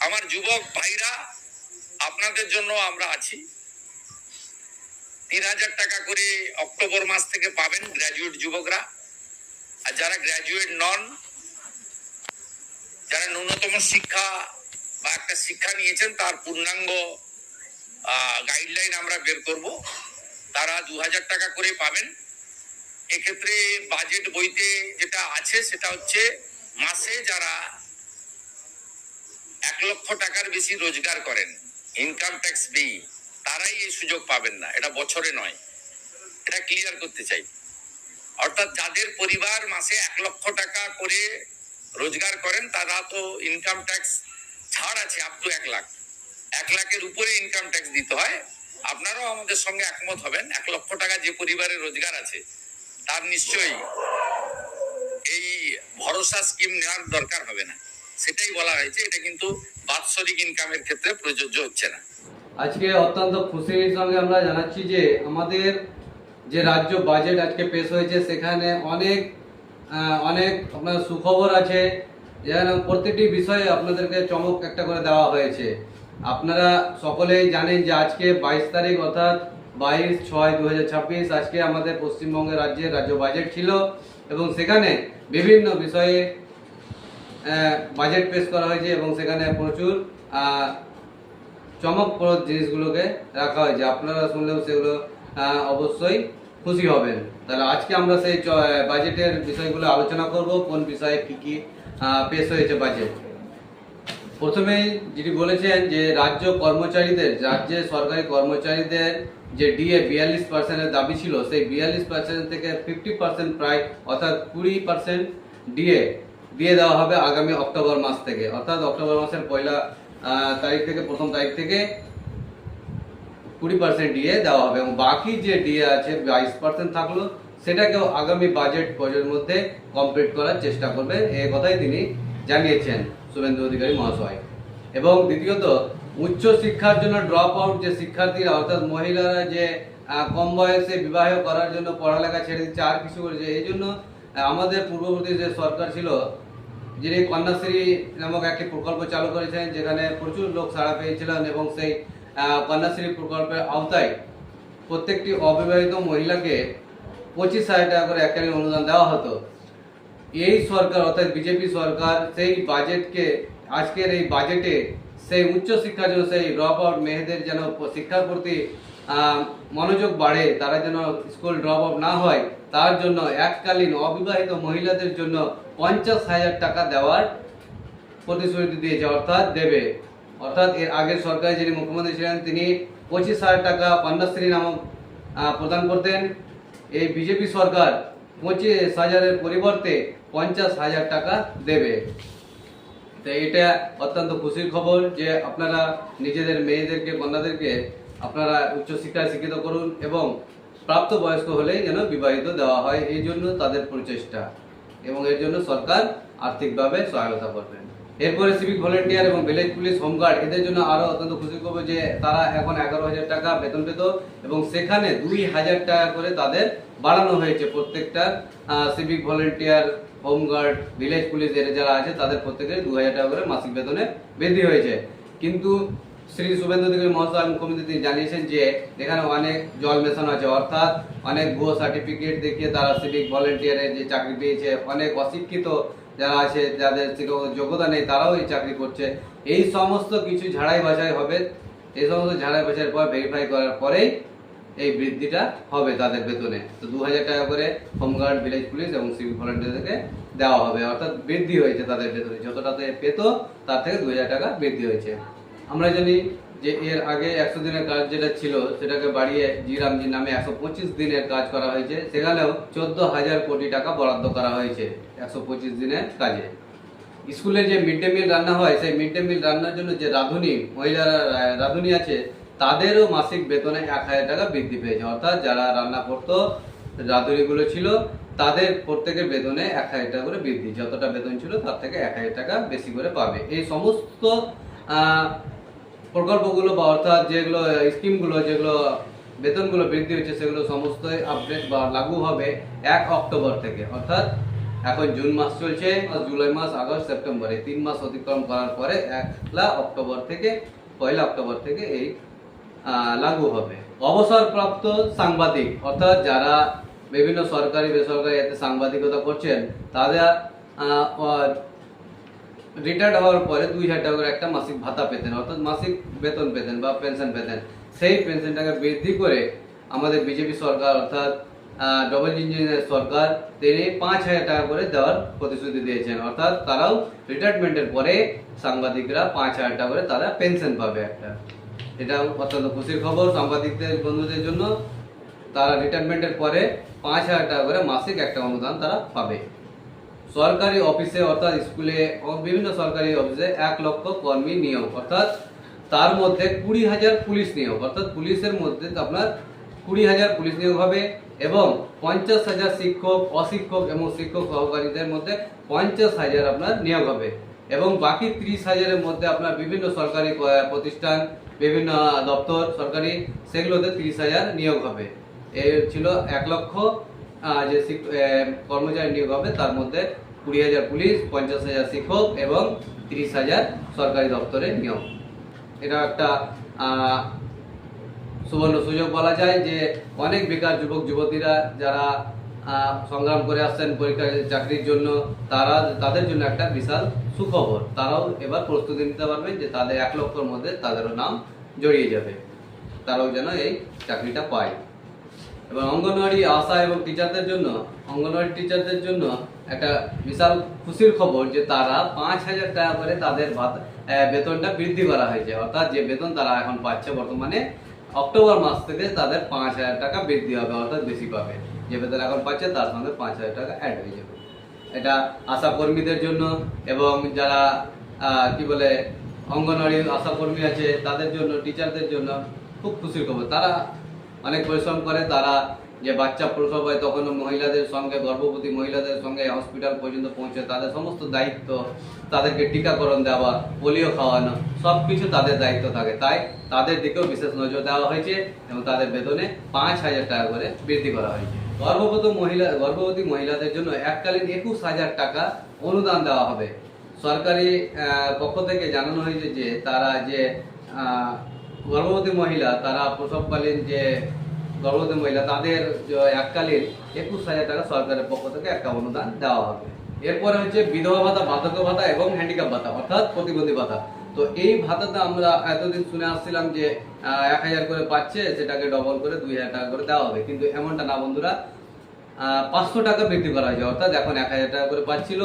আমার যুবক ভাইরা, আপনাদের জন্য আমরা আছি। 3000 টাকা করে অক্টোবর মাস থেকে পাবেন গ্র্যাজুয়েট যুবকরা। আর যারা গ্র্যাজুয়েট নন, যারা ন্যূনতম শিক্ষা বা একটা শিক্ষা নিয়েছেন, তার পূর্ণাঙ্গ গাইডলাইন আমরা বের করব, তারা 2000 টাকা করে পাবেন। এক্ষেত্রে বাজেট বইতে যেটা আছে সেটা হচ্ছে, মাসে যারা 1 লক্ষ টাকার বেশি রোজগার করেন, ইনকাম ট্যাক্স দিই, তারাই এই সুযোগ পাবেন না। এটা বছরে নয়, এটা ক্লিয়ার করতে চাই। অর্থাৎ যাদের পরিবার মাসে 1 লক্ষ টাকা করে রোজগার করেন, তারা তো ইনকাম ট্যাক্স ছাড় আছে আপ টু 1 লাখ। 1 লাখের উপরে ইনকাম ট্যাক্স দিতে হয়। আপনারাও আমাদের সঙ্গে একমত হবেন, 1 লক্ষ টাকা যে পরিবারের রোজগার আছে তার নিশ্চয়ই এই ভরসা স্কিম নেওয়ার দরকার হবে না। সেটাই বলা হয়েছে। এটা কিন্তু বাৎসরিক ইনকামের ক্ষেত্রে প্রযোজ্য হচ্ছে না। আজকে অত্যন্ত খুশির সঙ্গে আমরা জানাচ্ছি যে আমাদের যে রাজ্য বাজেট আজকে পেশ হয়েছে, সেখানে অনেক আপনার সুখবর আছে। যেন প্রতিটি বিষয়ে আপনাদেরকে চমক একটা করে দেওয়া হয়েছে। আপনারা সকলেই জানেন যে আজকে 22 তারিখ অর্থাৎ 22/6/2026 আজকে আমাদের পশ্চিমবঙ্গের রাজ্য বাজেট ছিল, এবং সেখানে বিভিন্ন বিষয়ে বাজেট পেশ করা হয়েছে এবং সেখানে প্রচুর চমকপ্রদ জিনিসগুলোকে রাখা হয়েছে। আপনারা শুনলেও সেগুলো অবশ্যই খুশি হবেন। তাহলে আজকে আমরা সেই বাজেটের বিষয়গুলো আলোচনা করব, কোন বিষয়ে কি কি পেশ হয়েছে বাজেট। প্রথমেই যেটি বলেছেন যে রাজ্যের সরকারি কর্মচারীদের যে ডিএ 42% দাবি ছিল, সেই 42% থেকে 50% প্রায় অর্থাৎ 20% ডিএ দিয়ে দেওয়া হবে আগামী অক্টোবর মাস থেকে। অর্থাৎ অক্টোবর মাসের প্রথম তারিখ থেকে 20% ডিএ দেওয়া হবে, এবং বাকি যে ডিএ আছে 22% থাকলো, সেটাকেও আগামী বাজেট বছরের মধ্যে কমপ্লিট করার চেষ্টা করবে, এই কথাই তিনি জানিয়েছেন শুভেন্দু অধিকারী মহাশয়। এবং দ্বিতীয়ত, উচ্চ শিক্ষার জন্য ড্রপ আউট যে শিক্ষার্থীরা অর্থাৎ মহিলারা যে কম বয়সে বিবাহ করার জন্য পড়ালেখা ছেড়ে দিচ্ছে আর কিছু করেছে, এই জন্য আমাদের পূর্ববর্তী যে সরকার ছিল, যিনি কন্যাশ্রী নামক একটি প্রকল্প চালু করেছেন, যেখানে প্রচুর লোক সাড়া পেয়েছিলেন, এবং সেই কন্যাশ্রী প্রকল্পের আওতায় প্রত্যেকটি অবিবাহিত মহিলাকে 25,000 টাকা করে এককালীন অনুদান দেওয়া হতো। এই সরকার অর্থাৎ বিজেপি সরকার সেই বাজেটকে, আজকের এই বাজেটে সেই উচ্চশিক্ষার জন্য সেই ড্রপ আউট মেয়েদের যেন শিক্ষার প্রতি মনোযোগ বাড়ে, তারা যেন স্কুল ড্রপ আউট না হয়, তার জন্য এককালীন অবিবাহিত মহিলাদের জন্য 50,000 টাকা দেওয়ার প্রতিশ্রুতি দিয়েছে, অর্থাৎ দেবে। অর্থাৎ এর আগের সরকারে যিনি মুখ্যমন্ত্রী ছিলেন, তিনি 25,000 টাকা কন্যাশ্রী নামক প্রদান করতেন। এই বিজেপি সরকার 25,000-এর পরিবর্তে 50,000 টাকা দেবে। তো এটা অত্যন্ত খুশির খবর যে আপনারা নিজেদের মেয়েদেরকে, কন্যাদেরকে আপনারা উচ্চশিক্ষায় শিক্ষিত করুন, এবং প্রাপ্তবয়স্ক হলেই যেন বিবাহিত দেওয়া হয়, এই জন্য তাদের প্রচেষ্টা, এবং এর জন্য সরকার আর্থিকভাবে সহায়তা করবেন। এরপরে সিভিক ভলেন্টিয়ার এবং ভিলেজ পুলিশ, হোমগার্ড, এদের জন্য আরো অত্যন্ত খুশি খবর যে তারা এখন 11,000 টাকা বেতন পেত, এবং সেখানে 2,000 টাকা করে তাদের বাড়ানো হয়েছে। প্রত্যেকটা civic volunteer, home guard, village police এর যারা আছে তাদের প্রত্যেকের 2,000 টাকা করে মাসিক বেতনে বৃদ্ধি হয়েছে। কিন্তু শ্রী শুভেন্দু অধিকারী মহাশয় মুখ্যমন্ত্রী তিনি জানিয়েছেন যে এখানে অনেক জল মেশানো আছে, অর্থাৎ অনেক ভুয়ো সার্টিফিকেট দেখিয়ে তারা সিভিক ভলেন্টিয়ারের যে চাকরি পেয়েছে, অনেক অশিক্ষিত যারা আছে, যাদের শিক্ষাগত যোগ্যতা নেই, তারাও এই চাকরি করছে। এই সমস্ত কিছু ঝাড়াই বাছাই হবে, এই সমস্ত ঝাড়াই বাছাইয়ের পর ভেরিফাই করার পরেই এই বৃদ্ধিটা হবে তাদের বেতনে। তো 2,000 টাকা করে হোমগার্ড, ভিলেজ পুলিশ এবং সিভিক ভলেন্টিয়ারদেরকে দেওয়া হবে, অর্থাৎ বৃদ্ধি হয়েছে তাদের বেতনে। যতটাতে পেত তার থেকে 2,000 টাকা বৃদ্ধি হয়েছে। আমরা জানি যে এর আগে 100 দিনের কাজ যেটা ছিল, সেটাকে বাড়িয়ে জি রামজির নামে 125 দিনের কাজ করা হয়েছে। সেখানেও 14,000 কোটি টাকা বরাদ্দ করা হয়েছে 125 দিনের কাজে। স্কুলে যে মিড ডে মিল রান্না হয়, সেই মিড ডে মিল রান্নার জন্য যে মহিলারা রাঁধুনি আছে, তাদেরও মাসিক বেতনে 1,000 টাকা বৃদ্ধি পেয়েছে। অর্থাৎ যারা রান্না করতো, রাঁধুনিগুলো ছিল, তাদের প্রত্যেকের বেতনে 1,000 টাকা করে বৃদ্ধি, যতটা বেতন ছিল তার থেকে 1,000 টাকা বেশি করে পাবে। এই সমস্ত প্রকল্পগুলো বা অর্থাৎ যেগুলো স্কিমগুলো, যেগুলো বেতনগুলো বৃদ্ধি হচ্ছে, সেগুলো সমস্তই আপডেট বা লাগু হবে 1 অক্টোবর থেকে। অর্থাৎ এখন জুন মাস চলছে, জুলাই মাস, আগস্ট, সেপ্টেম্বর, এই 3 মাস অতিক্রম করার পরে 1 অক্টোবর থেকে এই লাগু হবে। অবসরপ্রাপ্ত সাংবাদিক অর্থাৎ যারা বিভিন্ন সরকারি বেসরকারি এতে সাংবাদিকতা করছেন, তাদের রিটায়ার্ড হওয়ার পরে 2000 টাকা করে একটা মাসিক ভাতা পেতেন, অর্থাৎ মাসিক বেতন পেতেন বা পেনশন পেতেন। সেই পেনশনটাকে বৃদ্ধি করে আমাদের বিজেপি সরকার অর্থাৎ ডবল ইঞ্জিনের সরকার তিনি 5000 টাকা করে দেওয়ার প্রতিশ্রুতি দিয়েছেন। অর্থাৎ তারাও রিটায়ারমেন্টের পরে সাংবাদিকরা 5000 টাকা করে তারা পেনশন পাবে একটা। এটা অত্যন্ত খুশির খবর সাংবাদিকদের বন্ধুদের জন্য। তারা রিটায়ারমেন্টের পরে 5000 টাকা করে মাসিক একটা অনুদান তারা পাবে। সরকারি অফিসে অর্থাৎ স্কুলে বিভিন্ন সরকারি অফিসে 1 লক্ষ কর্মী নিয়োগ, অর্থাৎ তার মধ্যে 20,000 পুলিশ নিয়োগ, অর্থাৎ পুলিশের মধ্যে আপনার 20,000 পুলিশ নিয়োগ হবে এবং 50,000 শিক্ষক, অশিক্ষক এবং শিক্ষক সহকারীদের মধ্যে 50,000 আপনার নিয়োগ হবে এবং বাকি 30,000-এর মধ্যে আপনার বিভিন্ন সরকারি প্রতিষ্ঠান, বিভিন্ন দপ্তর সরকারি, সেগুলোতে 30,000 নিয়োগ হবে। এর ছিল 1 লক্ষ যে কর্মচারী নিয়োগ হবে, তার মধ্যে 20,000 পুলিশ, 50,000 শিক্ষক এবং 30,000 সরকারি দপ্তরে নিয়োগ। এটা একটা সুবর্ণ সুযোগ বলা যায় যে অনেক বেকার যুবক যুবতীরা যারা সংগ্রাম করে আসছেন পরীক্ষা চাকরির জন্য, তাদের জন্য একটা বিশাল সুখবর। তারাও এবার প্রস্তুতি নিতে পারবেন যে তাদের 1 লক্ষর মধ্যে তাদেরও নাম জড়িয়ে যাবে, তারাও যেন এই চাকরিটা পায়। এবং অঙ্গনওয়াড়ি আশা এবং অঙ্গনওয়াড়ি টিচারদের জন্য একটা বিশাল খুশির খবর যে তারা 5,000 টাকা করে তাদের বেতনটা বৃদ্ধি করা হয়েছে। অর্থাৎ যে বেতন তারা এখন পাচ্ছে বর্তমানে, অক্টোবর মাস থেকে তাদের 5,000 টাকা বৃদ্ধি হবে, অর্থাৎ বেশি পাবে। যে বেতন এখন পাচ্ছে তার সঙ্গে 5,000 টাকা অ্যাড হয়ে যাবে। এটা আশা কর্মীদের জন্য এবং যারা অঙ্গনওয়াড়ি আশা কর্মী আছে তাদের জন্য, টিচারদের জন্য খুব খুশির খবর। তারা অনেক পরিশ্রম করে, তারা যে বাচ্চা প্রসব হয় তখন মহিলাদের সঙ্গে, গর্ভবতী মহিলাদের সঙ্গে হসপিটাল পর্যন্ত পৌঁছে তাদের সমস্ত দায়িত্ব, তাদেরকে টিকাকরণ দেওয়া, পোলিও খাওয়ানো, সব কিছু তাদের দায়িত্ব থাকে। তাই তাদের দিকেও বিশেষ নজর দেওয়া হয়েছে এবং তাদের বেতনে 5,000 টাকা করে বৃদ্ধি করা হয়েছে। গর্ভবতী মহিলাদের জন্য এককালীন 21,000 টাকা অনুদান দেওয়া হবে। সরকারি পক্ষ থেকে জানানো হয়েছে যে তারা যে গর্ভবতী মহিলা, তারা প্রসবকালীন যে গর্ভবতী মহিলা, তাদের এককালীন 21,000 টাকা সরকারের পক্ষ থেকে একটা অনুদান দেওয়া হবে। এরপরে হচ্ছে বিধবা ভাতা, বার্ধক্য ভাতা এবং হ্যান্ডিক্যাপ ভাতা অর্থাৎ প্রতিবন্ধী ভাতা। তো এই ভাতাটা আমরা এতদিন শুনে আসছিলাম যে 1,000 করে পাচ্ছে, সেটাকে ডবল করে 2,000 টাকা করে দেওয়া হবে, কিন্তু এমনটা না বন্ধুরা। 500 টাকা বৃদ্ধি করা হয়েছে, অর্থাৎ এখন 1,000 টাকা করে পাচ্ছিল,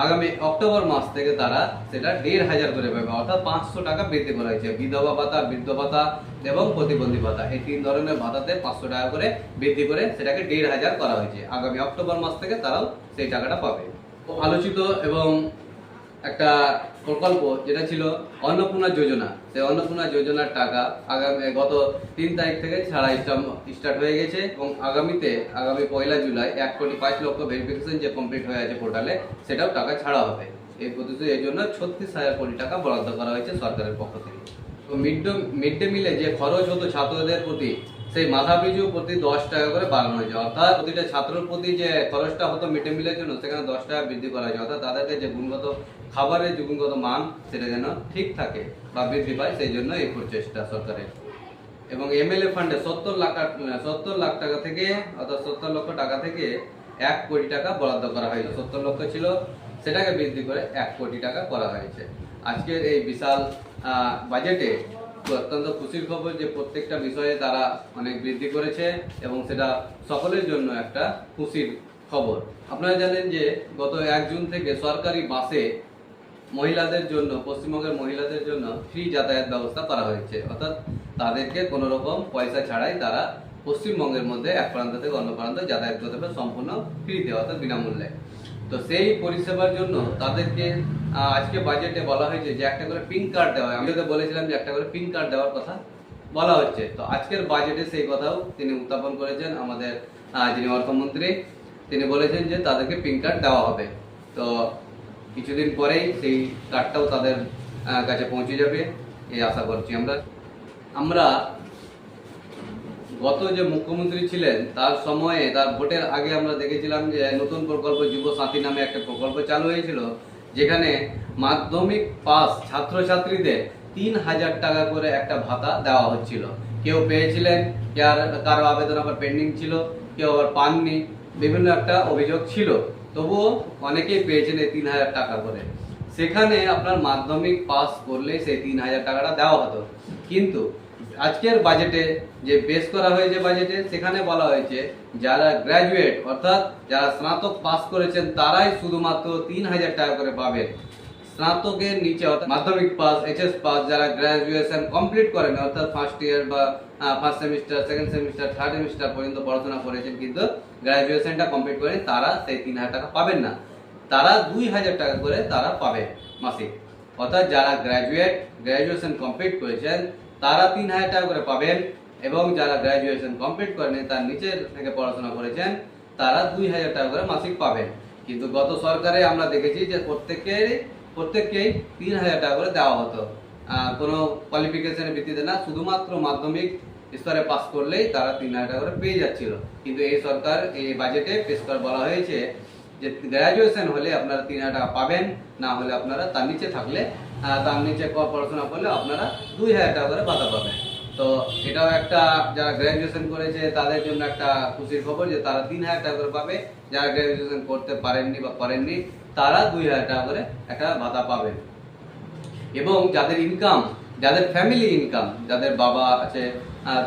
আগামী অক্টোবর মাস থেকে তারা সেটা 1,500 করে পাবে, অর্থাৎ 500 টাকা বৃদ্ধি করা হয়েছে। বিধবা ভাতা, বৃদ্ধ ভাতা এবং প্রতিবন্ধী ভাতা, এই 3 ধরনের ভাতাতে 500 টাকা করে বৃদ্ধি করে সেটাকে 1,500 করা হয়েছে। আগামী অক্টোবর মাস থেকে তারাও সেই টাকাটা পাবে। আলোচিত এবং একটা প্রকল্প যেটা ছিল অন্নপূর্ণা যোজনা, সেই অন্নপূর্ণা যোজনার টাকা গত 3 তারিখ থেকে ছাড়া স্টার্ট হয়ে গেছে এবং আগামী 1 জুলাই 1,05,00,000 ভেরিফিকেশন যে কমপ্লিট হয়ে আছে পোর্টালে, সেটাও টাকা ছাড়া হবে। এই প্রতিশ্রুতি, এই জন্য 36,000 কোটি টাকা বরাদ্দ করা হয়েছে সরকারের পক্ষ থেকে। তো মিড ডে মিলে যে খরচ হতো ছাত্রদের প্রতি, সেই মাথাপিছু প্রতি 10 টাকা করে বাড়ানো হয়েছে। অর্থাৎ প্রতিটা ছাত্রের প্রতি যে খরচটা হতো মিড ডে মিলের জন্য, সেখানে 10 টাকা বৃদ্ধি করা হয়েছে। অর্থাৎ তাদেরকে যে গুণগত খাবারের যে গুণগত মান, সেটা যেন ঠিক থাকে বা বৃদ্ধি পায়, সেই জন্য এই প্রচেষ্টা সরকারের। এবং এমএলএ ফান্ডে 70 লাখ টাকা থেকে, অর্থাৎ 70 লক্ষ টাকা থেকে 1 কোটি টাকা বরাদ্দ করা হয়েছে। 70 লক্ষ ছিল, সেটাকে বৃদ্ধি করে 1 কোটি টাকা করা হয়েছে। আজকের এই বিশাল বাজেটে অত্যন্ত খুশির খবর যে প্রত্যেকটা বিষয়ে তারা অনেক বৃদ্ধি করেছে এবং সেটা সকলের জন্য একটা খুশির খবর। আপনারা জানেন যে গত 1 জুন থেকে সরকারি বাসে মহিলাদের জন্য, পশ্চিমবঙ্গের মহিলাদের জন্য ফ্রি যাতায়াত ব্যবস্থা করা হয়েছে। অর্থাৎ তাদেরকে কোনো রকম পয়সা ছাড়াই তারা পশ্চিমবঙ্গের মধ্যে এক প্রান্ত থেকে অন্য প্রান্তে যাতায়াত করতে হবে সম্পূর্ণ ফ্রিতে, অর্থাৎ বিনামূল্যে। তো সেই পরিষেবার জন্য তাদেরকে আজকে বাজেটে বলা হয়েছে যে একটা করে পিন কার্ড দেওয়া হয়। আমি তো বলেছিলাম যে একটা করে পিন কার্ড দেওয়ার কথা বলা হচ্ছে। তো আজকের বাজেটে সেই কথাও তিনি উত্থাপন করেছেন আমাদের যিনি অর্থমন্ত্রী, তিনি বলেছেন যে তাদেরকে পিন কার্ড দেওয়া হবে। তো কিছুদিন পরেই সেই কার্ডটাও তাদের কাছে পৌঁছে যাবে, এই আশা করছি আমরা। গত যে মুখ্যমন্ত্রী ছিলেন তার সময়ে, তার ভোটের আগে আমরা দেখেছিলাম যে নতুন প্রকল্প যুব সাথী নামে একটা প্রকল্প চালু হয়েছিল, যেখানে মাধ্যমিক পাস ছাত্রছাত্রীদের 3,000 টাকা করে একটা ভাতা দেওয়া হচ্ছিল। কেউ পেয়েছিলেন, কারো আবেদন আবার পেন্ডিং ছিল, কেউ আবার পাননি, বিভিন্ন একটা অভিযোগ ছিল। তবুও অনেকেই পেয়েছেন এই 3,000 টাকা করে। সেখানে আপনার মাধ্যমিক পাস করলে সেই 3,000 টাকাটা দেওয়া হতো। কিন্তু আজকের বাজেটে যে পেশ করা হয়েছে বাজেটে, সেখানে বলা হয়েছে যারা গ্র্যাজুয়েট অর্থাৎ যারা স্নাতক পাস করেছেন তারাই শুধুমাত্র 3,000 টাকা করে পাবেন। স্নাতকের নিচে অর্থাৎ মাধ্যমিক পাস, এইচএস পাস, যারা গ্র্যাজুয়েশন কমপ্লিট করেন অর্থাৎ ফার্স্ট ইয়ার বা first semester, second semester, third semester পর্যন্ত পড়াশোনা করেছেন কিন্তু গ্র্যাজুয়েশনটা কমপ্লিট করেন, তারা সেই 3,000 টাকা পাবেন না। তারা 2,000 টাকা করে তারা পাবে মাসিক। অর্থাৎ যারা গ্র্যাজুয়েশন কমপ্লিট করেছেন তারা 3,000 টাকা করে পাবেন, এবং যারা গ্র্যাজুয়েশন কমপ্লিট করেনি, তার নিচে থেকে পড়াশোনা করেছেন, তারা 2,000 টাকা করে মাসিক পাবেন। কিন্তু গত সরকারে আমরা দেখেছি যে প্রত্যেককেই 3,000 টাকা করে দেওয়া হতো, কোনো কোয়ালিফিকেশনের ভিত্তিতে না, শুধুমাত্র মাধ্যমিক স্তরে পাস করলেই তারা 3,000 টাকা করে পেয়ে যাচ্ছিল। কিন্তু এই সরকার এই বাজেটে পেশ করে বলা হয়েছে যে গ্র্যাজুয়েশন হলে আপনারা 3,000 টাকা পাবেন, না হলে আপনারা তার নিচে থাকলে, তার নিচে পড়াশোনা করলে আপনারা 2,000 টাকা করে ভাতা পাবেন। তো এটাও একটা, যারা গ্র্যাজুয়েশন করেছে তাদের জন্য একটা খুশির খবর যে তারা 3,000 টাকা করে পাবে। যারা গ্র্যাজুয়েশন করতে পারেননি বা করেননি তারা 2,000 টাকা করে একটা ভাতা পাবেন। এবং যাদের ইনকাম, যাদের ফ্যামিলি ইনকাম, যাদের বাবা আছে,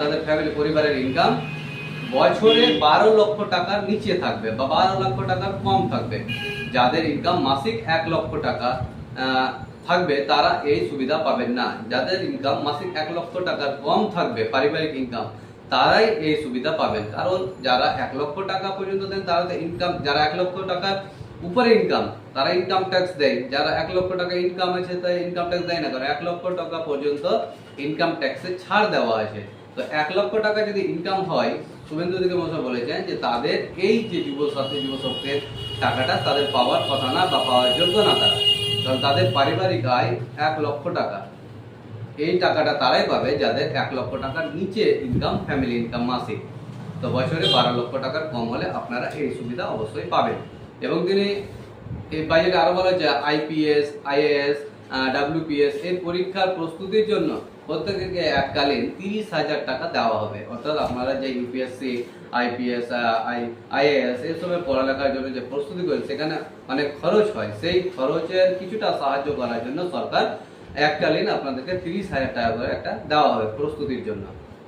তাদের ফ্যামিলি পরিবারের ইনকাম বছরে 12 লক্ষ টাকার নিচে থাকবে বা 12 লক্ষ টাকার কম থাকবে, যাদের ইনকাম মাসিক 1 লক্ষ টাকা থাকবে, তারা এই সুবিধা পাবেন না। যাদের ইনকাম মাসিক 1 লক্ষ টাকার কম থাকবে পারিবারিক ইনকাম, তারাই এই সুবিধা পাবেন। কারণ যারা 1 লক্ষ টাকা পর্যন্ত দেন তারা তো ইনকাম, যারা 1 লক্ষ টাকার উপরে ইনকাম তারা ইনকাম ট্যাক্স দেয়, যারা 1 লক্ষ টাকা ইনকাম আছে তাই ইনকাম ট্যাক্স দেয় না। কারণ 1 লক্ষ টাকা পর্যন্ত ইনকাম ট্যাক্সে ছাড় দেওয়া আছে। তো 1 লক্ষ টাকা যদি ইনকাম হয়, শুভেন্দু অধিকারী মহাশয় বলেছেন যে তাদের এই যে যুব শক্তির টাকাটা তাদের পাওয়ার কথা না বা পাওয়ার যোগ্য না তারা, কারণ তাদের পারিবারিক আয় 1 লক্ষ টাকা। এই টাকাটা তারাই পাবে যাদের 1 লক্ষ টাকার নিচে ইনকাম, ফ্যামিলি ইনকাম মাসিক। তো বছরে 12 লক্ষ টাকার কম হলে আপনারা এই সুবিধা অবশ্যই পাবেন। এবং তিনি এই বাজেটে আরো বলা হচ্ছে আইপিএস, আইএএস, ডাব্লিউপিএস এর পরীক্ষার প্রস্তুতির জন্য প্রত্যেককে এককালীন 30,000 টাকা দেওয়া হবে। অর্থাৎ আপনারা যে ইউপিএসসি, আইপিএস, আইএএস এসবের পড়ালেখার জন্য যে প্রস্তুতি করেন, সেখানে অনেক খরচ হয়, সেই খরচের কিছুটা সাহায্য করার জন্য সরকার এককালীন আপনাদেরকে 30,000 টাকা করে একটা দেওয়া হবে প্রস্তুতির জন্য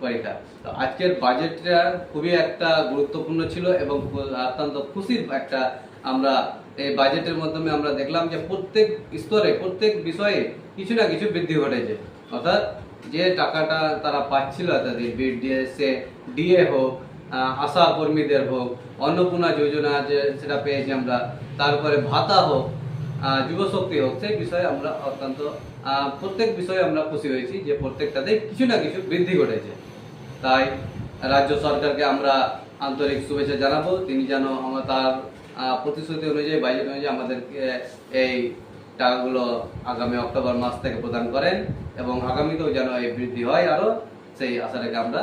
পরীক্ষা। তো আজকের বাজেটটা খুবই একটা গুরুত্বপূর্ণ ছিল এবং অত্যন্ত খুশির একটা, আমরা এই বাজেটের মাধ্যমে আমরা দেখলাম যে প্রত্যেক স্তরে, প্রত্যেক বিষয়ে কিছু না কিছু বৃদ্ধি ঘটেছে। অর্থাৎ যে টাকাটা তারা পাচ্ছিল তাদের বিডিএসএ, ডিএ হোক, আশা কর্মীদের হোক, অন্নপূর্ণা যোজনা যে সেটা পেয়েছি আমরা, তারপরে ভাতা হোক, যুবশক্তি হোক, সেই বিষয়ে আমরা অত্যন্ত প্রত্যেক বিষয়ে আমরা খুশি হয়েছি যে প্রত্যেকটাতে কিছু না কিছু বৃদ্ধি ঘটেছে। তাই রাজ্য সরকারকে আমরা আন্তরিক শুভেচ্ছা জানাবো। তিনি যেন আমরা তার প্রতিশ্রুতি অনুযায়ী, বাজেট অনুযায়ী আমাদেরকে এই টাকাগুলো আগামী অক্টোবর মাস থেকে প্রদান করেন এবং আগামীতেও যেন এই বৃদ্ধি হয় আরো, সেই আশা রেখে আমরা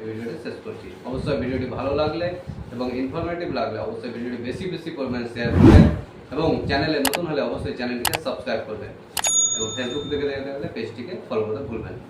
ভিডিওটি শেষ করছি। অবশ্যই ভিডিওটি ভালো লাগলে এবং ইনফরমেটিভ লাগলে অবশ্যই ভিডিওটি বেশি বেশি পরিমাণে শেয়ার করবেন এবং চ্যানেলে নতুন হলে অবশ্যই চ্যানেলটিকে সাবস্ক্রাইব করবেন এবং ফেসবুক থেকে দেখে থাকলে পেজটিকে ফলো করতে ভুলবেন না।